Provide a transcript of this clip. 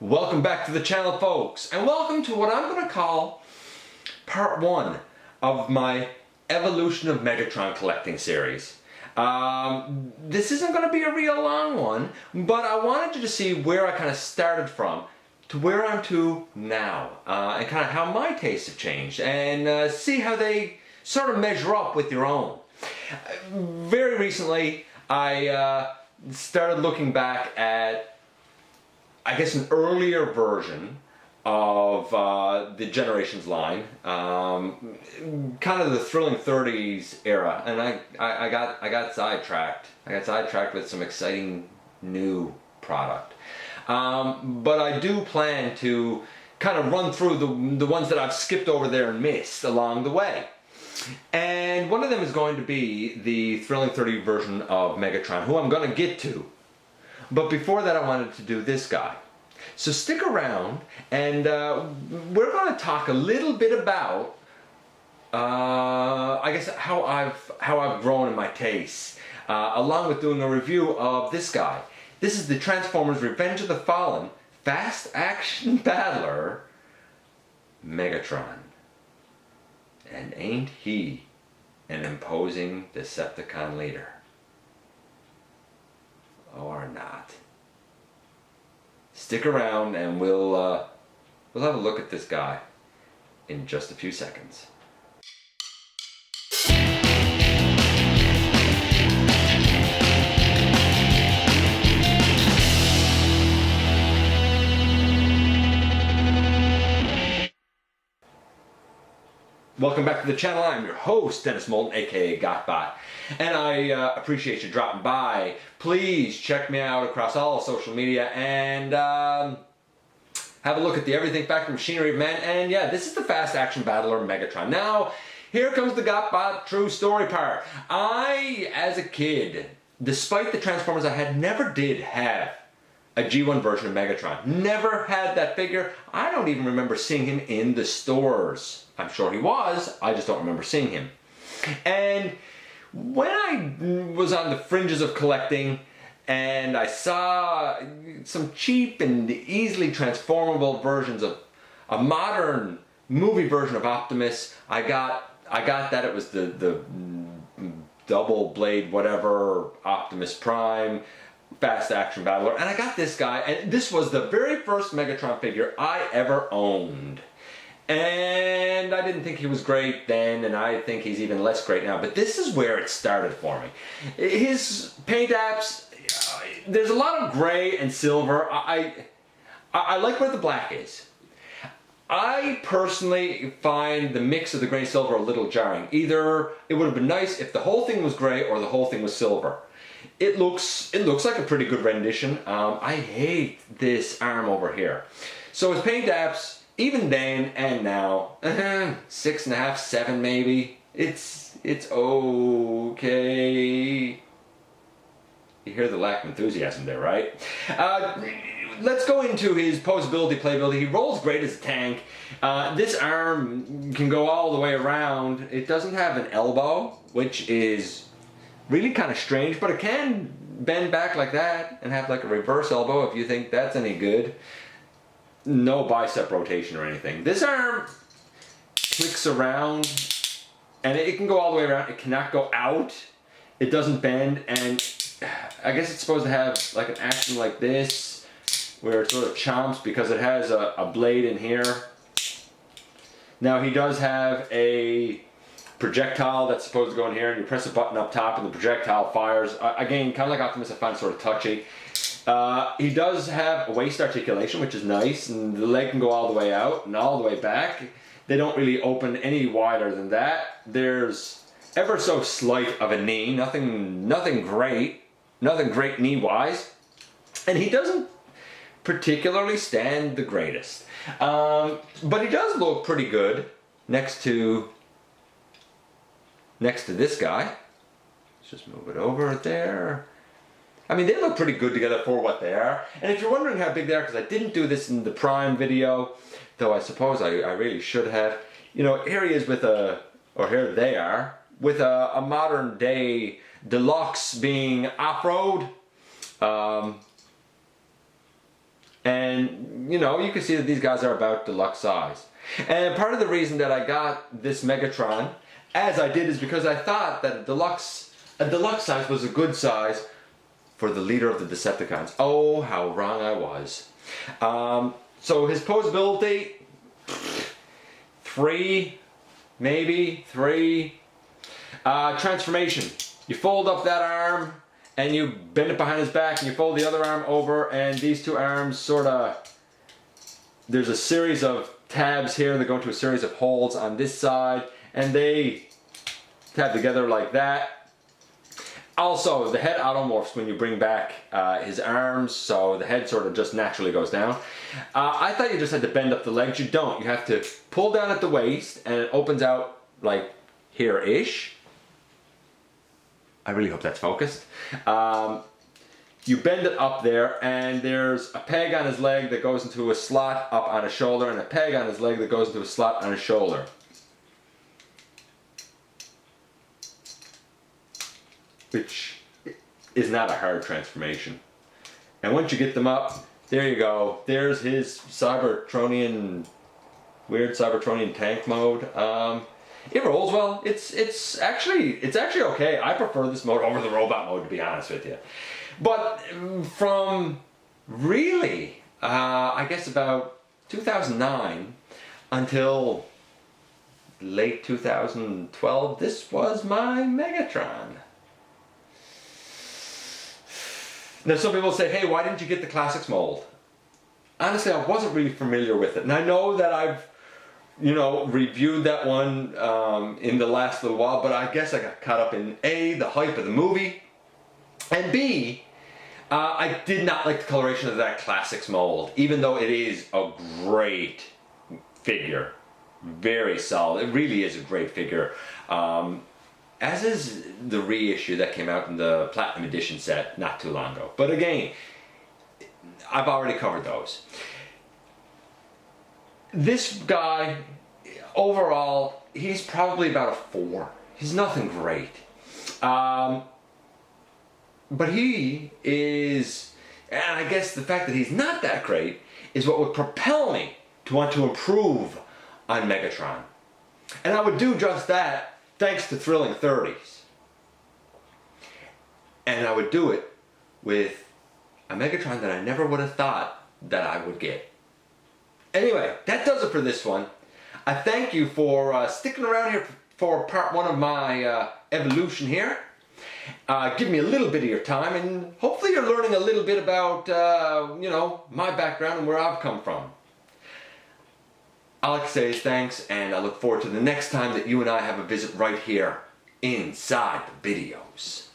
Welcome back to the channel, folks, and welcome to what I'm going to call part 1 of my Evolution of Megatron collecting series. This isn't going to be a real long one, but I wanted you to see where I kind of started from to where I'm to now, and kind of how my tastes have changed, and see how they sort of measure up with your own. Very recently, I started looking back at, I guess, an earlier version of the Generations line, kind of the Thrilling 30s era, and I got sidetracked. I got sidetracked with some exciting new product. But I do plan to kind of run through the ones that I've skipped over there and missed along the way. And one of them is going to be the Thrilling 30 version of Megatron, who I'm going to get to. But before that, I wanted to do this guy. So stick around, and we're going to talk a little bit about, I guess, how I've grown in my tastes, along with doing a review of this guy. This is the Transformers Revenge of the Fallen Fast Action Battler Megatron. And ain't he an imposing Decepticon leader? Or not. Stick around and we'll have a look at this guy in just a few seconds. Welcome back to the channel. I'm your host, Dennis Moulton, aka GotBot, and I appreciate you dropping by. Please check me out across all social media and have a look at the Everything Factor Machinery of Man. And yeah, this is the Fast Action Battler Megatron. Now, here comes the GotBot true story part. I, as a kid, despite the Transformers I had, never did have a G1 version of Megatron. Never had that figure. I don't even remember seeing him in the stores. I'm sure he was, I just don't remember seeing him. And when I was on the fringes of collecting and I saw some cheap and easily transformable versions of a modern movie version of Optimus, I got that it was the double blade whatever Optimus Prime Fast Action Battler, and I got this guy, and this was the very first Megatron figure I ever owned. And I didn't think he was great then, and I think he's even less great now, but this is where it started for me. His paint apps, there's a lot of gray and silver. I like where the black is. I personally find the mix of the gray and silver a little jarring. Either it would have been nice if the whole thing was gray or the whole thing was silver. It looks like a pretty good rendition. I hate this arm over here. So his paint apps, even then and now, 6.5, 7 maybe. It's okay. You hear the lack of enthusiasm there, right? Let's go into his posability, playability. He rolls great as a tank. This arm can go all the way around. It doesn't have an elbow, which is really kind of strange, but it can bend back like that and have like a reverse elbow if you think that's any good. No bicep rotation or anything. This arm clicks around and it can go all the way around. It cannot go out. It doesn't bend, and I guess it's supposed to have like an action like this where it sort of chomps because it has a blade in here. Now he does have a projectile that's supposed to go in here, and you press a button up top and the projectile fires. Again, kind of like Optimus, I find sort of touchy. He does have a waist articulation, which is nice, and the leg can go all the way out and all the way back. They don't really open any wider than that. There's ever so slight of a knee, nothing great knee-wise, and he doesn't particularly stand the greatest. But he does look pretty good next to this guy. Let's just move it over there. I mean, they look pretty good together for what they are. And if you're wondering how big they are, because I didn't do this in the Prime video, though I suppose I really should have. You know, here he is with here they are, with a modern day deluxe being off-road. And you know, you can see that these guys are about deluxe size. And part of the reason that I got this Megatron as I did is because I thought that a deluxe size was a good size for the leader of the Decepticons. Oh, how wrong I was. So his posability, 3, maybe 3. Transformation. You fold up that arm and you bend it behind his back, and you fold the other arm over, and these two arms sort of, there's a series of tabs here that go into a series of holes on this side, and they tab together like that. Also, the head automorphs when you bring back his arms, so the head sort of just naturally goes down. I thought you just had to bend up the legs. You don't. You have to pull down at the waist, and it opens out like here-ish. I really hope that's focused. You bend it up there, and there's a peg on his leg that goes into a slot up on his shoulder, and a peg on his leg that goes into a slot on his shoulder. Which is not a hard transformation. And once you get them up, there you go. There's his weird Cybertronian tank mode. It rolls well. It's actually okay. I prefer this mode over the robot mode, to be honest with you. But from really, I guess about 2009 until late 2012, this was my Megatron. Now some people say, hey, why didn't you get the Classics mold? Honestly, I wasn't really familiar with it. And I know that I've, you know, reviewed that one in the last little while, but I guess I got caught up in A, the hype of the movie, and B, I did not like the coloration of that Classics mold, even though it is a great figure. Very solid. It really is a great figure. As is the reissue that came out in the Platinum Edition set not too long ago. But again, I've already covered those. This guy, overall, he's probably about a 4. He's nothing great. But he is, and I guess the fact that he's not that great is what would propel me to want to improve on Megatron. And I would do just that thanks to Thrilling 30s. And I would do it with a Megatron that I never would have thought that I would get. Anyway, that does it for this one. I thank you for sticking around here for part 1 of my evolution here. Give me a little bit of your time, and hopefully you're learning a little bit about, you know, my background and where I've come from. All I can say is thanks, and I look forward to the next time that you and I have a visit right here inside the videos.